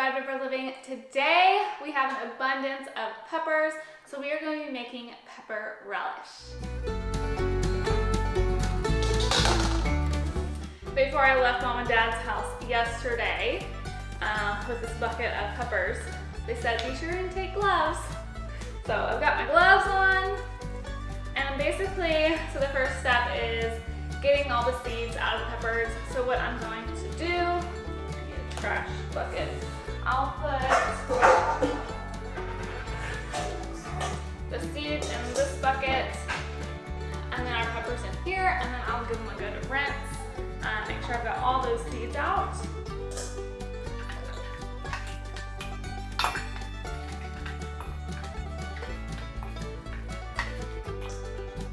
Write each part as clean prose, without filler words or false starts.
Homemade Pepper Living. Today we have an abundance of peppers, so we are going to be making pepper relish. Before I left Mom and Dad's house yesterday with this bucket of peppers, they said be sure and take gloves. So I've got my gloves on, and basically, so the first step is getting all the seeds out of the peppers. So what I'm going to do, I need a trash bucket. I'll put the seeds in this bucket, and then our peppers in here, and then I'll give them a good rinse. Make sure I've got all those seeds out.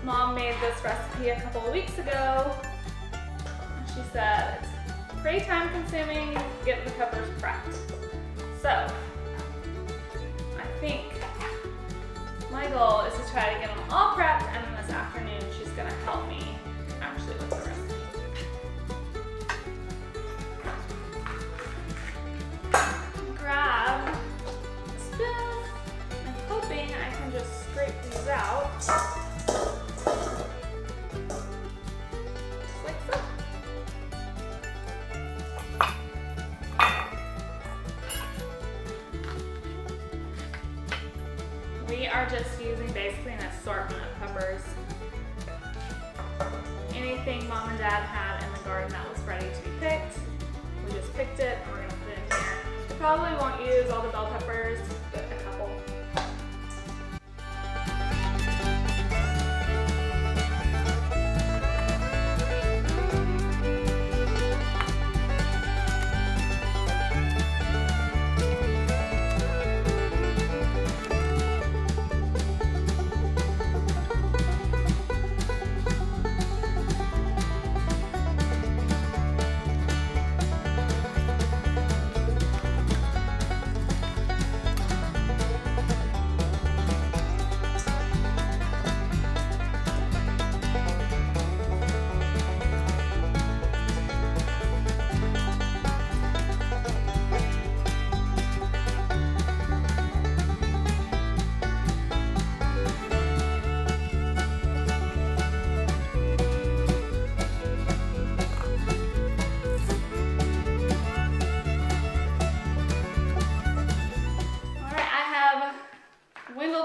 Mom made this recipe a couple of weeks ago. She said it's pretty time consuming to get the peppers prepped. So I think my goal is to try to get them all prepped, and then this afternoon she's going to help me actually with the recipe. Grab a spoon. I'm hoping I can just scrape these out. We are just using basically an assortment of peppers. Anything Mom and Dad had in the garden that was ready to be picked, we just picked it and we're going to put it in here. We probably won't use all the bell peppers, but a couple.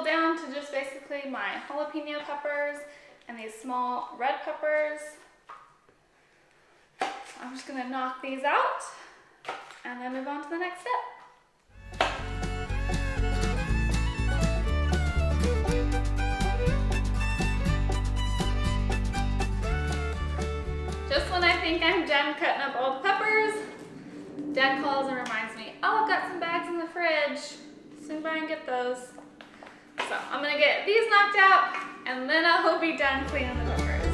Down to just basically my jalapeno peppers and these small red peppers. I'm just going to knock these out and then move on to the next step. Just when I think I'm done cutting up all the peppers, Dad calls and reminds me, oh, I've got some bags in the fridge. Swing by and get those. So I'm gonna get these knocked out, and then I'll be done cleaning the peppers.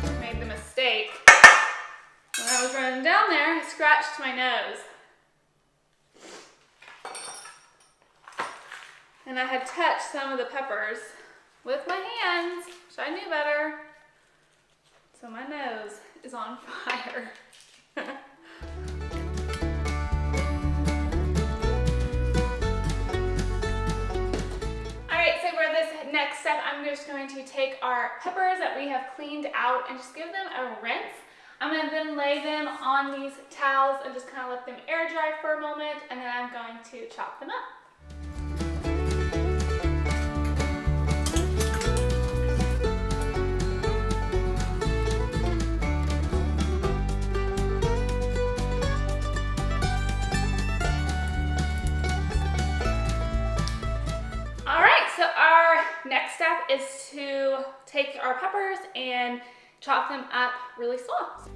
I made the mistake. When I was running down there, I scratched my nose. And I had touched some of the peppers with my hands, which I knew better. So my nose is on fire. Next step, I'm just going to take our peppers that we have cleaned out and just give them a rinse. I'm going to then lay them on these towels and just kind of let them air dry for a moment, and then I'm going to chop them up. Next step is to take our peppers and chop them up really small.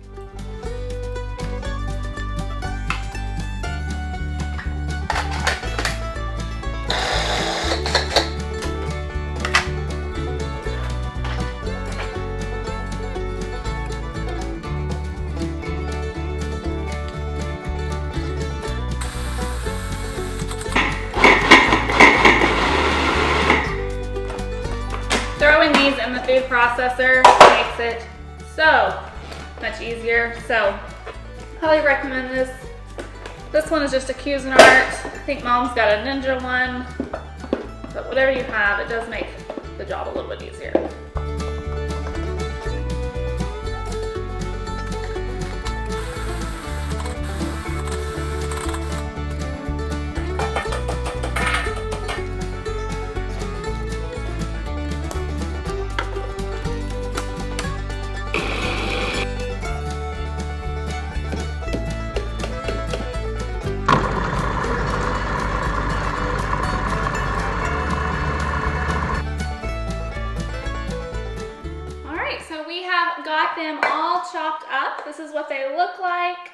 Throwing these in the food processor makes it so much easier. So highly recommend this. This one is just a Cuisinart. I think Mom's got a Ninja one, but whatever you have, it does make the job a little bit easier. Got them all chopped up. This is what they look like.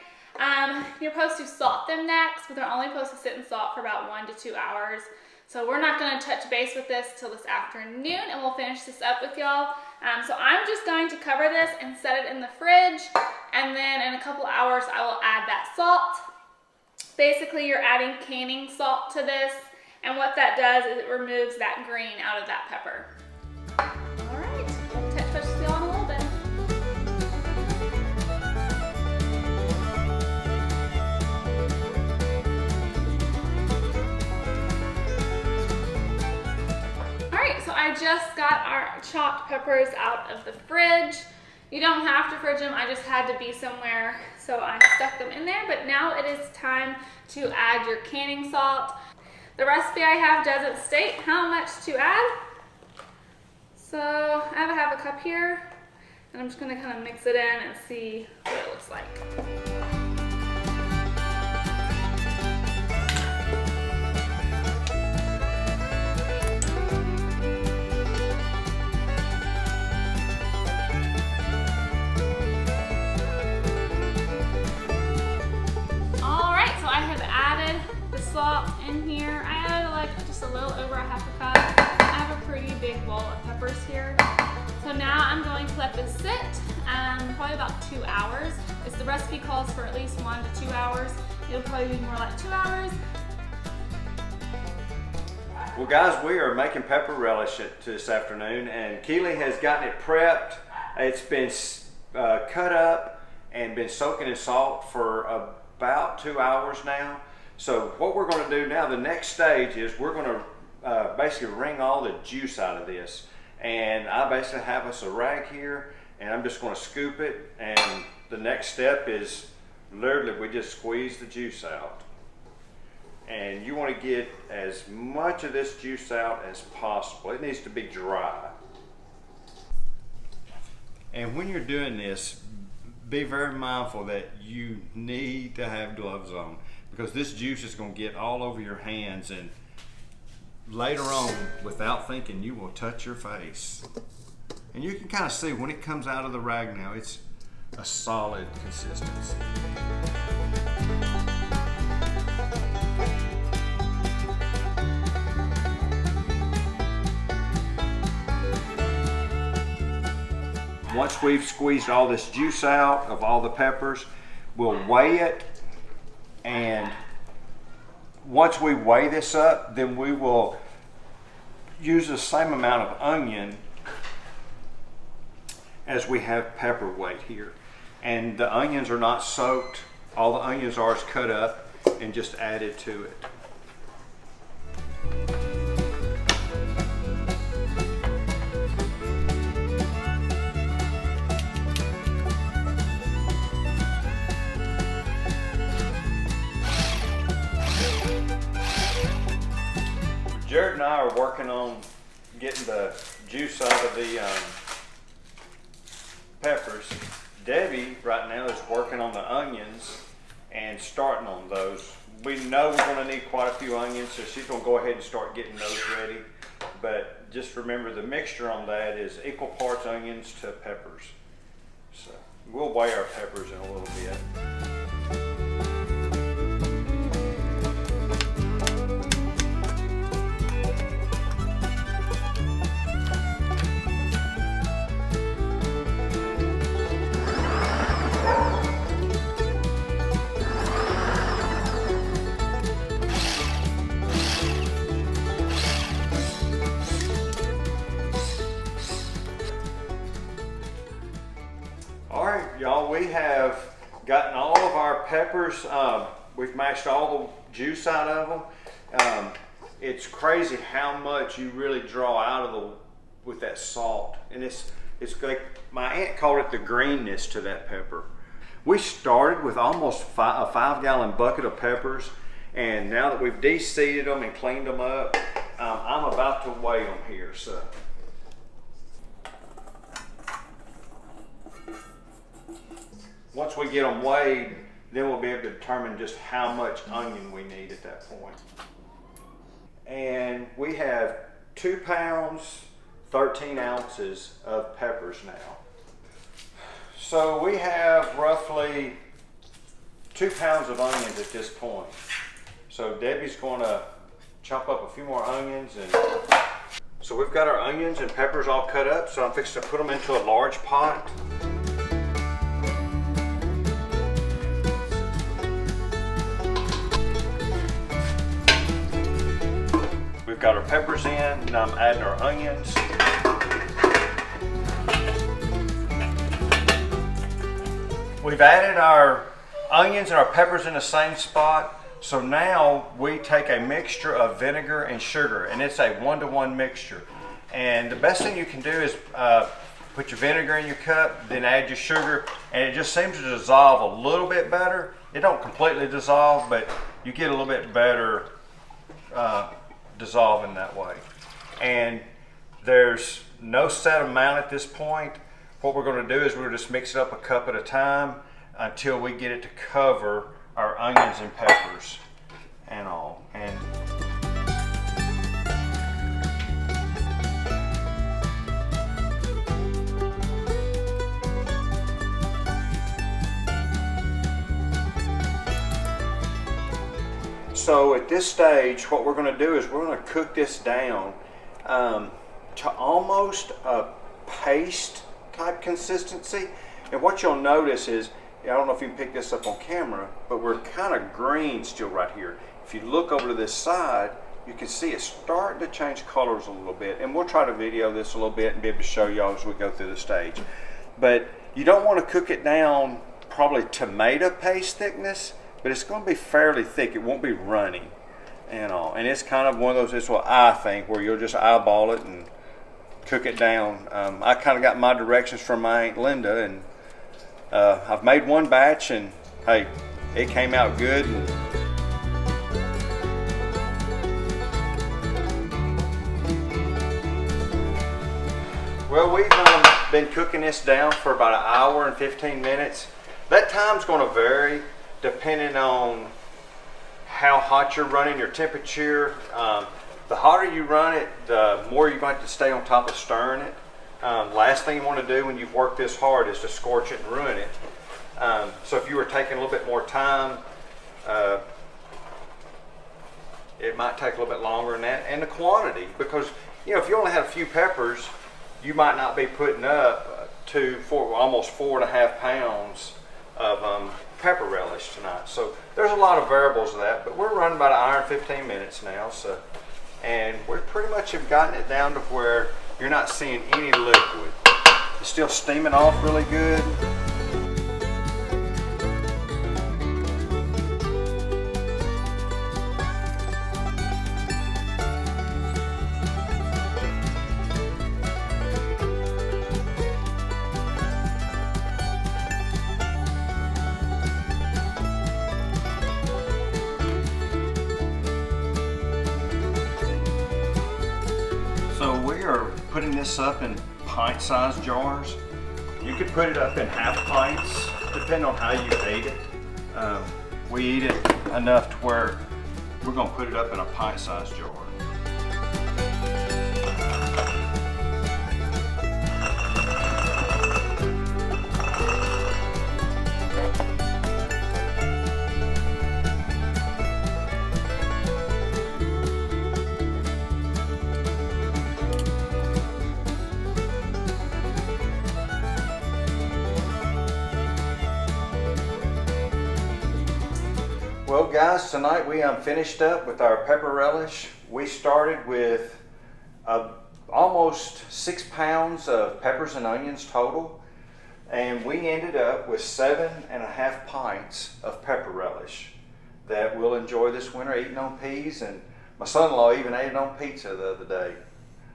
You're supposed to salt them next, but they're only supposed to sit in salt for about 1 to 2 hours. So we're not going to touch base with this till this afternoon, and we'll finish this up with y'all. So I'm just going to cover this and set it in the fridge, and then in a couple hours I will add that salt. Basically, you're adding canning salt to this, and what that does is it removes that green out of that pepper. All right, we'll touch base with y'all in a little bit. So I just got our chopped peppers out of the fridge. You don't have to fridge them, I just had to be somewhere, so I stuck them in there. But now it is time to add your canning salt. The recipe I have doesn't state how much to add. So I have a cup here, and I'm just gonna kind of mix it in and see what it looks like. Salt in here. I added like just a little over a half a cup. I have a pretty big bowl of peppers here. So now I'm going to let this sit probably about 2 hours. The recipe calls for at least 1 to 2 hours. It'll probably be more like 2 hours. Well guys, we are making pepper relish this afternoon, and Keely has gotten it prepped. It's been cut up and been soaking in salt for about 2 hours now. So what we're going to do now, the next stage is we're going to basically wring all the juice out of this. And I basically have us a rag here, and I'm just going to scoop it. And the next step is literally we just squeeze the juice out. And you want to get as much of this juice out as possible. It needs to be dry. And when you're doing this, be very mindful that you need to have gloves on, because this juice is going to get all over your hands, and later on, without thinking, you will touch your face. And you can kind of see when it comes out of the rag now, it's a solid consistency. Once we've squeezed all this juice out of all the peppers, we'll weigh it. And once we weigh this up, then we will use the same amount of onion as we have pepper weight here. And the onions are not soaked. All the onions are is cut up and just added to it. Jared and I are working on getting the juice out of the peppers. Debbie right now is working on the onions and starting on those. We know we're going to need quite a few onions, so she's going to go ahead and start getting those ready. But just remember, the mixture on that is equal parts onions to peppers. So we'll weigh our peppers in a little bit. we have gotten all of our peppers. We've mashed all the juice out of them. It's crazy how much you really draw out of with that salt, and it's like my aunt called it the greenness to that pepper. We started with almost a 5-gallon bucket of peppers, and now that we've de-seeded them and cleaned them up, I'm about to weigh them here. So once we get them weighed, then we'll be able to determine just how much onion we need at that point. And we have 2 pounds, 13 ounces of peppers now. So we have roughly 2 pounds of onions at this point. So Debbie's going to chop up a few more onions. And so we've got our onions and peppers all cut up, so I'm fixing to put them into a large pot. We've got our peppers in, and I'm adding our onions. We've added our onions and our peppers in the same spot. So now we take a mixture of vinegar and sugar, and it's a 1-to-1 mixture. And the best thing you can do is put your vinegar in your cup, then add your sugar, and it just seems to dissolve a little bit better. It don't completely dissolve, but you get a little bit better dissolving that way. And there's no set amount at this point. What we're going to do is we'll just mix it up a cup at a time until we get it to cover our onions and peppers and all. And so at this stage, what we're going to do is we're going to cook this down to almost a paste type consistency. And what you'll notice is, I don't know if you can pick this up on camera, but we're kind of green still right here. If you look over to this side, you can see it's starting to change colors a little bit. And we'll try to video this a little bit and be able to show y'all as we go through the stage. But you don't want to cook it down probably tomato paste thickness, but it's going to be fairly thick. It won't be runny and all. And it's kind of one of those, it's what I think, where you'll just eyeball it and cook it down. I kind of got my directions from my Aunt Linda, and I've made one batch, and hey, it came out good. Well, we've been cooking this down for about 1 hour and 15 minutes. That time's going to vary depending on how hot you're running, your temperature. The hotter you run it, the more you're going to have to stay on top of stirring it. Last thing you want to do when you've worked this hard is to scorch it and ruin it. So if you were taking a little bit more time, it might take a little bit longer than that. And the quantity, because if you only had a few peppers, you might not be putting up to almost 4.5 pounds of pepper relish tonight. So there's a lot of variables of that, but we're running about 1 hour and 15 minutes now. And we pretty much have gotten it down to where you're not seeing any liquid. It's still steaming off really good. So we are putting this up in pint-sized jars. You could put it up in half pints, depending on how you eat it. We eat it enough to where we're going to put it up in a pint-sized jar. Well guys, tonight we finished up with our pepper relish. We started with almost 6 pounds of peppers and onions total. And we ended up with 7.5 pints of pepper relish that we'll enjoy this winter eating on peas. And my son-in-law even ate it on pizza the other day.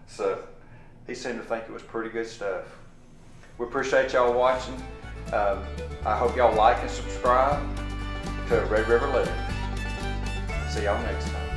So he seemed to think it was pretty good stuff. We appreciate y'all watching. I hope y'all like and subscribe to Red River Living. See y'all next time.